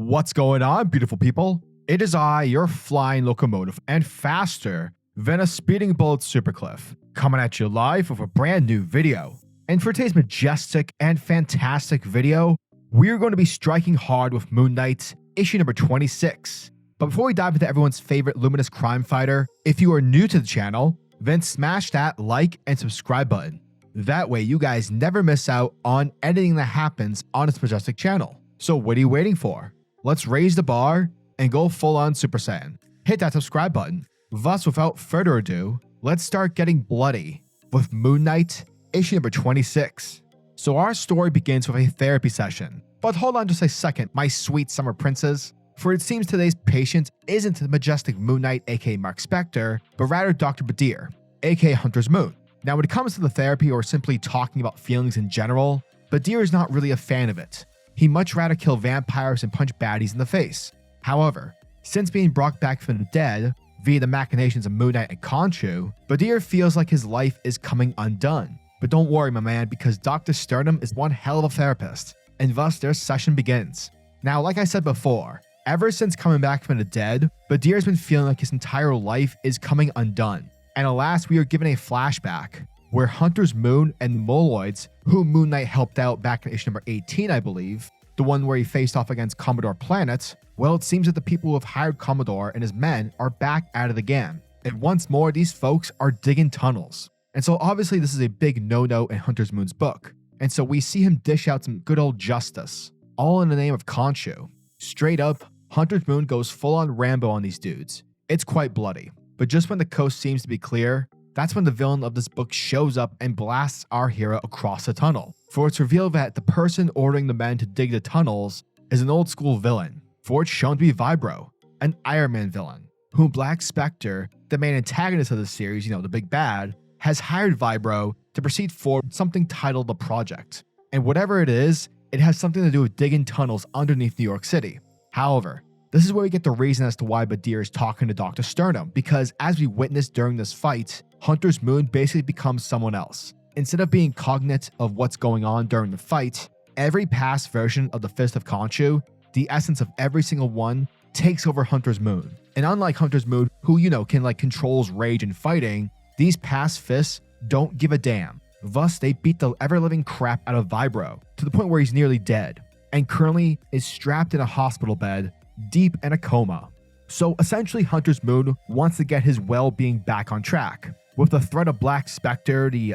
What's going on, beautiful people? It is I, your flying locomotive, and faster than a speeding bullet SuperCliff, coming at you live with a brand new video. And for today's majestic and fantastic video, we're going to be striking hard with Moon Knight, issue number 26. But before we dive into everyone's favorite luminous crime fighter, if you are new to the channel, then smash that like and subscribe button. That way you guys never miss out on anything that happens on this majestic channel. So what are you waiting for? Let's raise the bar and go full on Super Saiyan. Hit that subscribe button. Thus, without further ado, let's start getting bloody with Moon Knight, issue number 26. So our story begins with a therapy session. But hold on just a second, my sweet summer princes. For it seems today's patient isn't the majestic Moon Knight aka Mark Spector, but rather Dr. Badr, aka Hunter's Moon. Now when it comes to the therapy or simply talking about feelings in general, Badr is not really a fan of it. He'd much rather kill vampires and punch baddies in the face. However, since being brought back from the dead via the machinations of Moon Knight and Khonshu, Badr feels like his life is coming undone. But don't worry, my man, because Dr. Sternum is one hell of a therapist, and thus their session begins. Now, like I said before, ever since coming back from the dead, Badr has been feeling like his entire life is coming undone. And alas, we are given a flashback where Hunter's Moon and the Moloids, who Moon Knight helped out back in issue number 18, I believe, the one where he faced off against Commodore Planet, well, it seems that the people who have hired Commodore and his men are back at it again. And once more, these folks are digging tunnels. And so obviously this is a big no-no in Hunter's Moon's book. And so we see him dish out some good old justice, all in the name of Khonshu. Straight up, Hunter's Moon goes full-on Rambo on these dudes. It's quite bloody. But just when the coast seems to be clear, that's when the villain of this book shows up and blasts our hero across the tunnel. For it's revealed that the person ordering the men to dig the tunnels is an old school villain, for it's shown to be Vibro, an Iron Man villain, whom Black Spectre, the main antagonist of the series, the big bad, has hired Vibro to proceed for something titled The Project. And whatever it is, it has something to do with digging tunnels underneath New York City. However, this is where we get the reason as to why Badr is talking to Dr. Sternum, because as we witnessed during this fight, Hunter's Moon basically becomes someone else. Instead of being cognate of what's going on during the fight, every past version of the Fist of Khonshu, the essence of every single one, takes over Hunter's Moon. And unlike Hunter's Moon, who, can controls rage and fighting, these past fists don't give a damn. Thus, they beat the ever-living crap out of Vibro, to the point where he's nearly dead, and currently is strapped in a hospital bed, deep in a coma. So essentially, Hunter's Moon wants to get his well-being back on track. With the threat of Black Spectre, the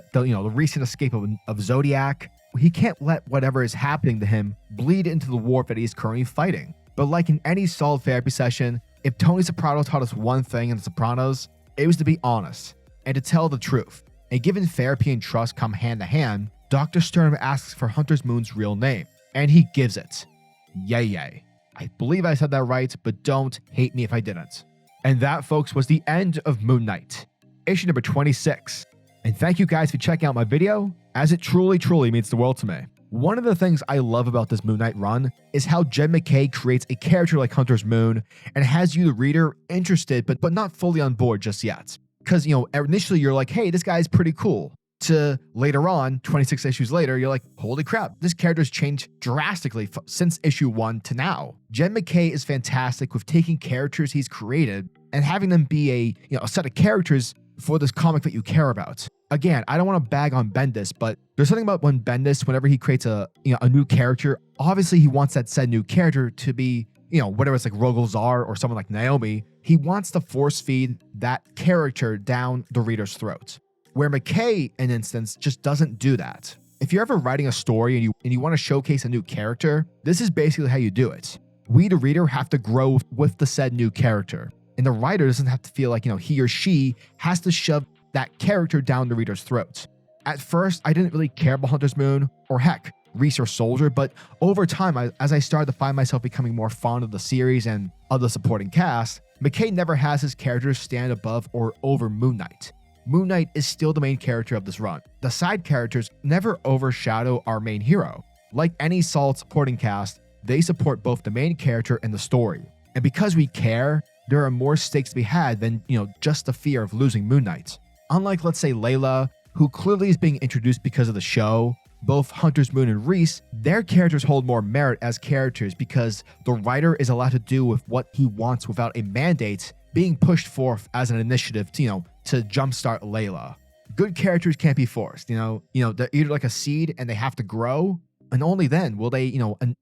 recent escape of Zodiac, he can't let whatever is happening to him bleed into the war that he's currently fighting. But like in any solid therapy session, if Tony Soprano taught us one thing in The Sopranos, it was to be honest and to tell the truth. And given therapy and trust come hand to hand, Dr. Sternum asks for Hunter's Moon's real name, and he gives it. Yay. I believe I said that right, but don't hate me if I didn't. And that, folks, was the end of Moon Knight, issue number 26. And thank you guys for checking out my video, as it truly means the world to me. One of the things I love about this Moon Knight run is how Jed MacKay creates a character like Hunter's Moon and has you, the reader, interested but not fully on board just yet. Because, initially you're like, hey, this guy's pretty cool. To later on, 26 issues later, you're like, holy crap, this character's changed drastically since issue 1 to now. Jed MacKay is fantastic with taking characters he's created and having them be a set of characters for this comic that you care about. Again, I don't want to bag on Bendis, but there's something about when Bendis, whenever he creates a new character, obviously he wants that said new character to be, whatever it's like Rogolzar or someone like Naomi, he wants to force feed that character down the reader's throat. Where MacKay, in instance, just doesn't do that. If you're ever writing a story and you want to showcase a new character, this is basically how you do it. We, the reader, have to grow with the said new character. And the writer doesn't have to feel like, he or she has to shove that character down the reader's throat. At first, I didn't really care about Hunter's Moon, or heck, Reese or Soldier, but over time, as I started to find myself becoming more fond of the series and of the supporting cast, MacKay never has his characters stand above or over Moon Knight. Moon Knight is still the main character of this run. The side characters never overshadow our main hero. Like any solid supporting cast, they support both the main character and the story. And because we care, there are more stakes to be had than, just the fear of losing Moon Knight. Unlike, let's say, Layla, who clearly is being introduced because of the show, both Hunter's Moon and Reese Their characters hold more merit as characters because the writer is allowed to do with what he wants without a mandate being pushed forth as an initiative to jumpstart Layla. Good characters can't be forced, they're either like a seed and they have to grow, and only then will they,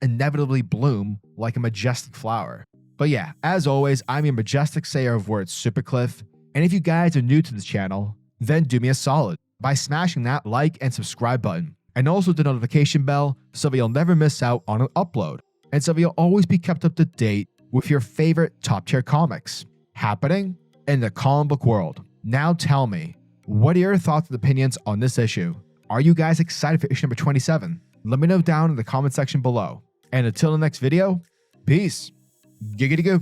inevitably bloom like a majestic flower. But yeah, as always, I'm your majestic sayer of words, SuperCliff, and if you guys are new to this channel, then do me a solid by smashing that like and subscribe button, and also the notification bell so that you'll never miss out on an upload, and so that you'll always be kept up to date with your favorite top tier comics happening in the comic book world. Now tell me, what are your thoughts and opinions on this issue? Are you guys excited for issue number 27? Let me know down in the comment section below. And until the next video, peace. Giggity goo.